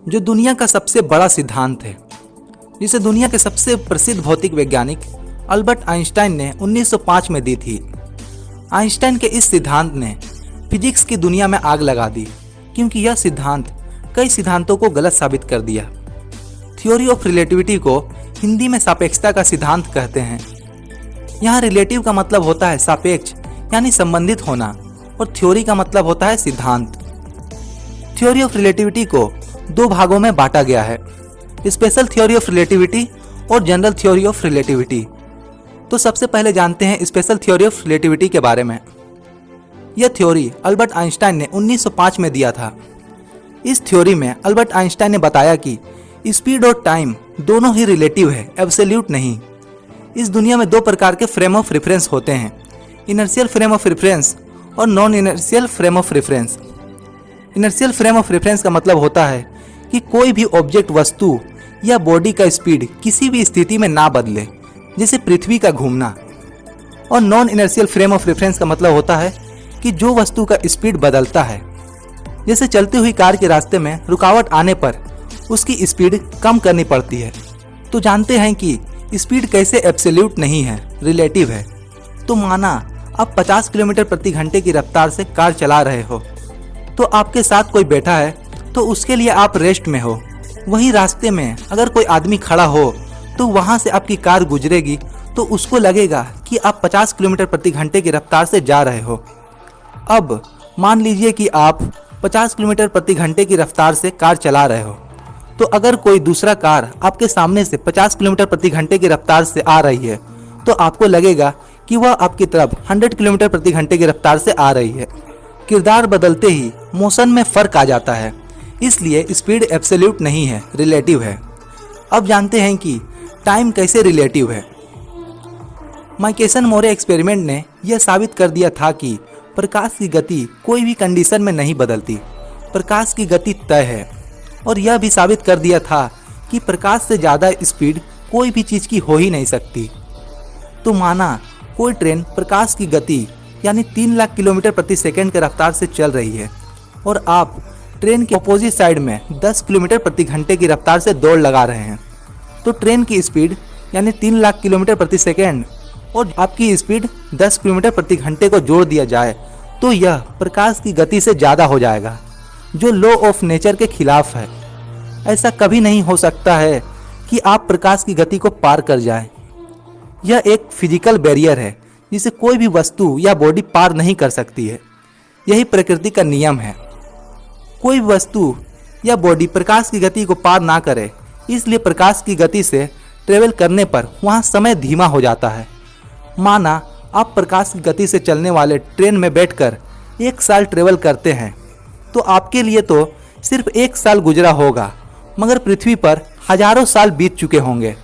जो दुनिया का सबसे बड़ा सिद्धांत है, जिसे दुनिया के सबसे प्रसिद्ध भौतिक वैज्ञानिक अल्बर्ट आइंस्टाइन ने 1905 में दी थी। आइंस्टाइन के इस सिद्धांत ने फिजिक्स की दुनिया में आग लगा दी, क्योंकि यह सिद्धांत कई सिद्धांतों को गलत साबित कर दिया। थ्योरी ऑफ रिलेटिविटी को हिंदी में सापेक्षता का सिद्धांत कहते हैं। यहाँ रिलेटिव का मतलब होता है सापेक्ष यानी संबंधित होना, और थ्योरी का मतलब होता है सिद्धांत। थ्योरी ऑफ रिलेटिविटी को दो भागों में बांटा गया है, स्पेशल थ्योरी ऑफ रिलेटिविटी और जनरल थ्योरी ऑफ रिलेटिविटी। तो सबसे पहले जानते हैं स्पेशल थ्योरी ऑफ रिलेटिविटी के बारे में। यह थ्योरी अल्बर्ट आइंस्टाइन ने 1905 में दिया था। इस थ्योरी में अल्बर्ट आइंस्टाइन ने बताया कि स्पीड और टाइम दोनों ही रिलेटिव है, एब्सोल्यूट नहीं। इस दुनिया में दो प्रकार के फ्रेम ऑफ रेफरेंस होते हैं, इनर्शियल फ्रेम ऑफ रेफरेंस और non inertial frame of reference. Inertial frame of reference का मतलब होता है कि कोई भी ऑब्जेक्ट, वस्तु या बॉडी का स्पीड किसी भी स्थिति में ना बदले, जैसे पृथ्वी का घूमना। और non inertial frame of reference का मतलब होता है कि जो वस्तु का स्पीड बदलता है, जैसे चलती हुई कार के रास्ते में रुकावट आने पर उसकी स्पीड कम करनी पड़ती है। तो जानते हैं कि स्पीड कैसे एब्सोल्यूट नहीं है, रिलेटिव है। तो माना आप 50 किलोमीटर प्रति घंटे की रफ्तार से कार चला रहे हो, तो आपके साथ कोई बैठा है तो उसके लिए आप रेस्ट में हो। वहीं रास्ते में अगर कोई आदमी खड़ा हो तो वहां से आपकी कार गुजरेगी तो उसको लगेगा कि आप 50 किलोमीटर प्रति घंटे की रफ्तार से जा रहे हो। अब मान लीजिए कि आप 50 किलोमीटर प्रति घंटे की रफ्तार से कार चला रहे हो, तो अगर कोई दूसरा कार आपके सामने से 50 किलोमीटर प्रति घंटे की रफ्तार से आ रही है तो आपको लगेगा कि वह आपकी तरफ 100 किलोमीटर प्रति घंटे की रफ्तार से आ रही है। किरदार बदलते ही मोशन में फर्क आ जाता है, इसलिए स्पीड एब्सोल्यूट नहीं है, रिलेटिव है। अब जानते हैं कि टाइम कैसे रिलेटिव है। माइकेसन मोरे एक्सपेरिमेंट ने यह साबित कर दिया था कि प्रकाश की गति कोई भी कंडीशन में नहीं बदलती, प्रकाश की गति तय है। और यह भी साबित कर दिया था कि प्रकाश से ज़्यादा स्पीड कोई भी चीज़ की हो ही नहीं सकती। तो माना कोई ट्रेन प्रकाश की गति यानी 3 लाख किलोमीटर प्रति सेकंड की रफ्तार से चल रही है, और आप ट्रेन के अपोजिट साइड में 10 किलोमीटर प्रति घंटे की रफ्तार से दौड़ लगा रहे हैं। तो ट्रेन की स्पीड यानी 3 लाख किलोमीटर प्रति सेकंड और आपकी स्पीड 10 किलोमीटर प्रति घंटे को जोड़ दिया जाए तो यह प्रकाश की गति से ज़्यादा हो जाएगा, जो लॉ ऑफ नेचर के खिलाफ है। ऐसा कभी नहीं हो सकता है कि आप प्रकाश की गति को पार कर जाएं। यह एक फिजिकल बैरियर है जिसे कोई भी वस्तु या बॉडी पार नहीं कर सकती है। यही प्रकृति का नियम है। कोई भी वस्तु या बॉडी प्रकाश की गति को पार ना करे, इसलिए प्रकाश की गति से ट्रेवल करने पर वहाँ समय धीमा हो जाता है। माना आप प्रकाश की गति से चलने वाले ट्रेन में बैठकर 1 साल ट्रेवल करते हैं, तो आपके लिए तो सिर्फ 1 साल गुजरा होगा, मगर पृथ्वी पर हजारों साल बीत चुके होंगे।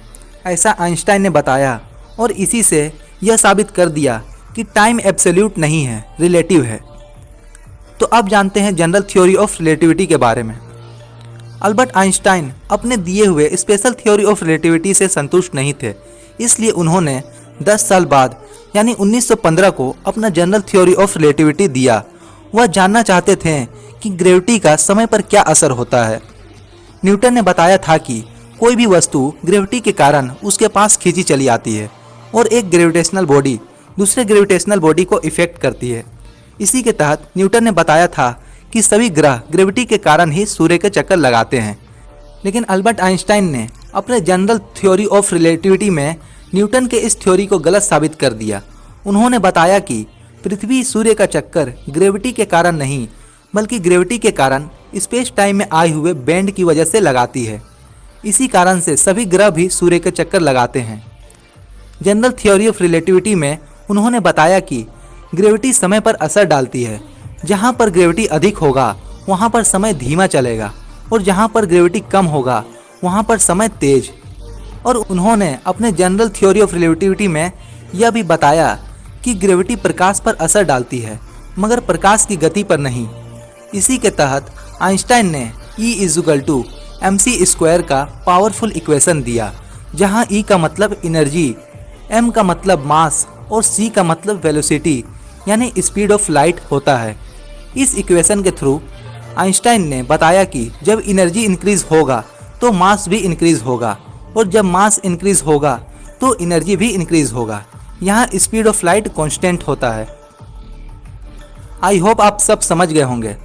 ऐसा आइंस्टाइन ने बताया, और इसी से यह साबित कर दिया कि टाइम एब्सोल्यूट नहीं है, रिलेटिव है। तो अब जानते हैं जनरल थ्योरी ऑफ रिलेटिविटी के बारे में। अल्बर्ट आइंस्टाइन अपने दिए हुए स्पेशल थ्योरी ऑफ रिलेटिविटी से संतुष्ट नहीं थे, इसलिए उन्होंने 10 साल बाद यानी 1915 को अपना जनरल थ्योरी ऑफ रिलेटिविटी दिया। वह जानना चाहते थे कि ग्रेविटी का समय पर क्या असर होता है। न्यूटन ने बताया था कि कोई भी वस्तु ग्रेविटी के कारण उसके पास खींची चली आती है, और एक ग्रेविटेशनल बॉडी दूसरे ग्रेविटेशनल बॉडी को इफेक्ट करती है। इसी के तहत न्यूटन ने बताया था कि सभी ग्रह ग्रेविटी के कारण ही सूर्य के चक्कर लगाते हैं। लेकिन अल्बर्ट आइंस्टाइन ने अपने जनरल थ्योरी ऑफ रिलेटिविटी में न्यूटन के इस थ्योरी को गलत साबित कर दिया। उन्होंने बताया कि पृथ्वी सूर्य का चक्कर ग्रेविटी के कारण नहीं, बल्कि ग्रेविटी के कारण स्पेस टाइम में आए हुए बैंड की वजह से लगाती है। इसी कारण से सभी ग्रह भी सूर्य के चक्कर लगाते हैं। जनरल थ्योरी ऑफ रिलेटिविटी में उन्होंने बताया कि ग्रेविटी समय पर असर डालती है। जहाँ पर ग्रेविटी अधिक होगा वहाँ पर समय धीमा चलेगा, और जहाँ पर ग्रेविटी कम होगा वहाँ पर समय तेज। और उन्होंने अपने जनरल थ्योरी ऑफ रिलेटिविटी में यह भी बताया कि ग्रेविटी प्रकाश पर असर डालती है, मगर प्रकाश की गति पर नहीं। इसी के तहत आइंस्टाइन ने E=mc² का पावरफुल इक्वेशन दिया, जहां E का मतलब एनर्जी, M का मतलब मास और C का मतलब वेलोसिटी यानी स्पीड ऑफ लाइट होता है। इस इक्वेशन के थ्रू आइंस्टाइन ने बताया कि जब एनर्जी इंक्रीज होगा तो मास भी इंक्रीज होगा, और जब मास इंक्रीज होगा तो एनर्जी भी इंक्रीज होगा। यहाँ स्पीड ऑफ लाइट कांस्टेंट होता है। आई होप आप सब समझ गए होंगे।